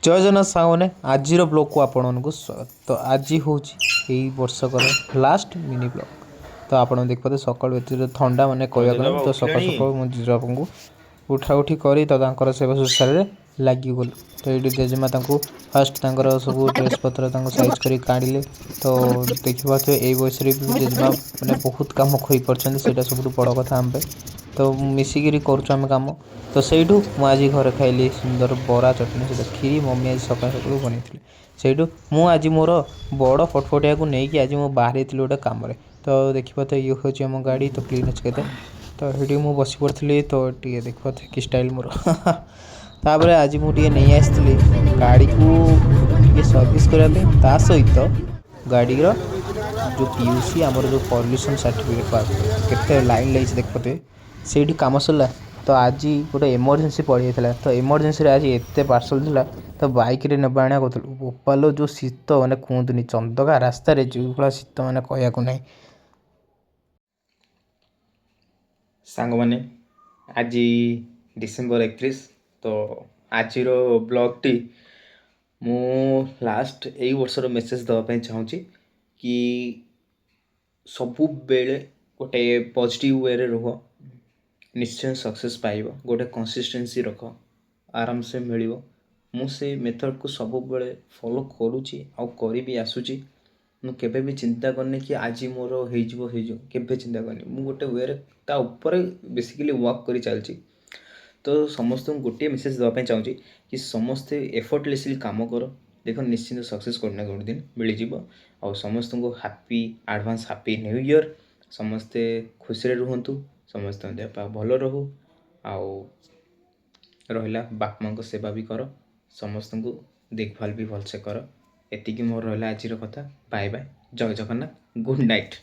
जय जगन्नाथ सामने आज ब्लॉग को आपण को स्वागत। तो आज हूँ यही वर्षकर लास्ट मिनी ब्लॉग। तो आप देखते सकाल एत थंडा माने कहना तो सकाल सकाल मुझे जीजाबापू उठा उठी कर तो सेवा शुश्रूषा लगिगलु। तो ये जेजेमा फास्ट सब ड्रेस पत्र साइज कर काढ़े। तो देखिए ये बयस जेजेमा मैंने बहुत कम कर पार्टी सब बड़ कथा आम तो मिसिकी करुँ कम। तो सहीठू मुझे घर खाइली सुंदर बरा चटनी सहित खीरी मम्मी आज सकाल सकाल बन सहीठू मुझे मोर बड़ फटफटिया को लेकिन आज मुझे बाहरी गोटे कम। तो देखिए तो ये हूँ आम गाड़ी तो क्लीन अच्छे के तो ये मुझे बस पड़ी तो ये देखो कि स्टाइल मोर तापर आज मुझे नहीं आसती गाड़ी को सर्विस करने सहित गाड़ी जो पीयूसी आमर जो पॉल्यूशन सर्टिफिकेट केते लाइन लगी देखते से कम सरला। तो आज गोटे इमरजेंसी पड़ जाता तो इमरजेंसी आज एत पार्सल था तो बाइक रे नबा आना करूँ भोपाल जो शीत मैंने कहतुनि चंदका रास्त जो भाया शीत मैंने कहू ना। सांग मैंने आज डिसेम्बर 31 तो आज ब्लॉग टी मु लास्ट यही वर्षर मेसेज देवाई चाहूँगी कि सबु बेले गोटे पॉजिटिव वे रे रुह निश्चय सक्सेस पाइब। गोटे कंसिस्टेंसी रख आराम से मिल मुझे मेथड को सब बेले फॉलो करुँची आउरी भी आसूची। मुझे भी चिंता करनी कि आज मोर हो चिंता करनी मुझे गोटे वे ऊपर बेसिकली वर्क कर चलती। तो समस्त को गोटे मेसेज देवाई चाहूँगी कि समस्ते एफर्टलेसली काम कर देख निश्चिंत सक्सेस कोना गोटे दिन मिलଯିव। आ समस्त को happy advance happy new year. समस्ते खुशी रुहतु समस्त देह भल रहू आउ रहा बाप माँ को सेवा भी कर समस्त को देखभाल भी भलसे कर। एतिकी मोर रहा आज कथा। बाय बाय जय जगन्नाथ गुड नाइट।